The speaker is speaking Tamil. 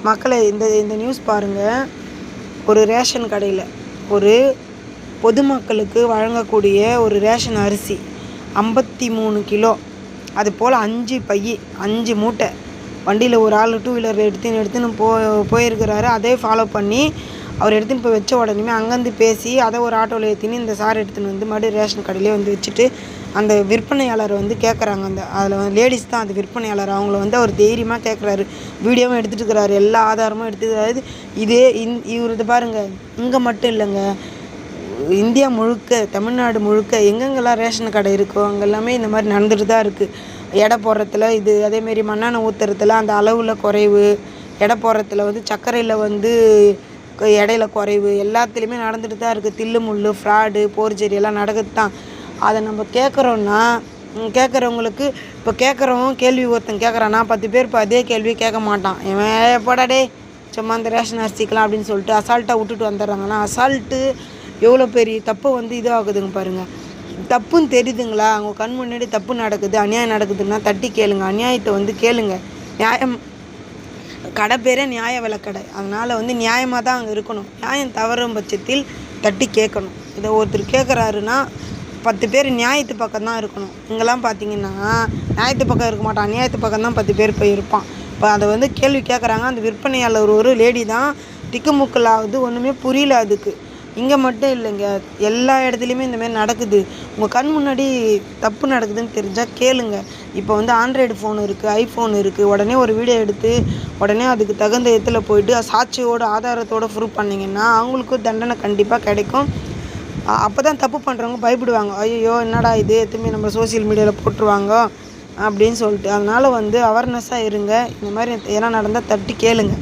மக்களை இந்த இந்த நியூஸ் பாருங்கள். ஒரு ரேஷன் கடையில் ஒரு பொதுமக்களுக்கு வழங்கக்கூடிய ஒரு ரேஷன் அரிசி 53 கிலோ, அது போல் 5 பை 5 மூட்டை வண்டியில் ஒரு ஆள் 2 வீலர் எடுத்துன்னு போயிருக்கிறாரு. அதே ஃபாலோ பண்ணி அவர் எடுத்துன்னு போய் வச்ச உடனே அங்கேருந்து பேசி அதை ஒரு ஆட்டோவில் ஏற்றின்னு இந்த சார் எடுத்துன்னு வந்து மறுபடியும் ரேஷன் கடையிலே வந்து வச்சுட்டு அந்த விற்பனையாளர் வந்து கேட்குறாங்க. அதில் வந்து லேடிஸ் தான் அது விற்பனையாளர். அவங்கள வந்து அவர் தைரியமாக கேட்குறாரு. வீடியோவும் எடுத்துகிட்டு இருக்கிறாரு, எல்லா ஆதாரமும் எடுத்துக்கிறாரு. இவர் இது பாருங்கள், இங்கே மட்டும் இல்லைங்க, இந்தியா முழுக்க, தமிழ்நாடு முழுக்க எங்கெங்கெல்லாம் ரேஷன் கடை இருக்கோ அங்கெல்லாமே இந்த மாதிரி நடந்துட்டு தான் இருக்குது. எடை போடுறதுல இது அதேமாரி மண்ணெண்ணெய் ஊற்றுறதுல அந்த அளவில் குறைவு, எடை போடுறதுல வந்து சர்க்கரையில் வந்து இடையில குறைவு, எல்லாத்துலேயுமே நடந்துட்டு தான் இருக்குது. தில்லு முள்ளு, ஃப்ராடு, போர்ஜரி எல்லாம் நடக்குது தான். அதை நம்ம கேட்குறோன்னா கேட்குறவங்களுக்கு இப்போ கேட்குறவங்க கேள்வி ஒருத்தன் கேட்குறான்னா 10 பேர் இப்போ அதே கேள்வியை கேட்க மாட்டான். இவன் போடாடே சும்மா அந்த ரேஷன் அரிசிக்கலாம் அப்படின்னு சொல்லிட்டு அசால்ட்டாக விட்டுட்டு வந்துடுறாங்கன்னா அசால்ட்டு எவ்வளோ பெரிய தப்பு வந்து இதாகுதுங்க பாருங்கள். தப்புன்னு தெரியுதுங்களா? அவங்க கண் முன்னாடி தப்பு நடக்குது, அநியாயம் நடக்குதுன்னா தட்டி கேளுங்க. அநியாயத்தை வந்து கேளுங்க. நியாயம் கடை பேரே நியாய விலைக்கடை. அதனால் வந்து நியாயமாக தான் அங்கே இருக்கணும். நியாயம் தவறும் பட்சத்தில் தட்டி கேட்கணும். இதை ஒருத்தர் கேட்குறாருன்னா 10 பேர் நியாயத்து பக்கம் தான் இருக்கணும். இங்கெல்லாம் பார்த்தீங்கன்னா நியாயத்து பக்கம் இருக்க மாட்டான், அநியாயத்து பக்கம் தான் 10 பேர் போய் இருப்பான். இப்போ அதை வந்து கேள்வி கேட்குறாங்க. அந்த விற்பனையாளர் ஒரு லேடி தான், திக்குமுக்கலாவது, ஒன்றுமே புரியல அதுக்கு. இங்கே மட்டும் இல்லைங்க, எல்லா இடத்துலையுமே இந்தமாரி நடக்குது. உங்கள் கண் முன்னாடி தப்பு நடக்குதுன்னு தெரிஞ்சால் கேளுங்க. இப்போ வந்து ஆண்ட்ராய்டு ஃபோன் இருக்குது, ஐஃபோன் இருக்குது. உடனே ஒரு வீடியோ எடுத்து உடனே அதுக்கு தகுந்த இடத்துல போயிட்டு சாட்சியோட ஆதாரத்தோடு ப்ரூவ் பண்ணிங்கன்னா அவங்களுக்கும் தண்டனை கண்டிப்பாக கிடைக்கும். அப்போ தான் தப்பு பண்ணுறவங்க பயப்படுவாங்க. ஐயோ என்னடா இது எதுவுமே நம்ம சோசியல் மீடியாவில் போட்டுருவாங்க அப்படின்னு சொல்லிட்டு. அதனால் வந்து அவேர்னஸாக இருங்க. இந்த மாதிரி எதனா நடந்தால் தட்டி கேளுங்க.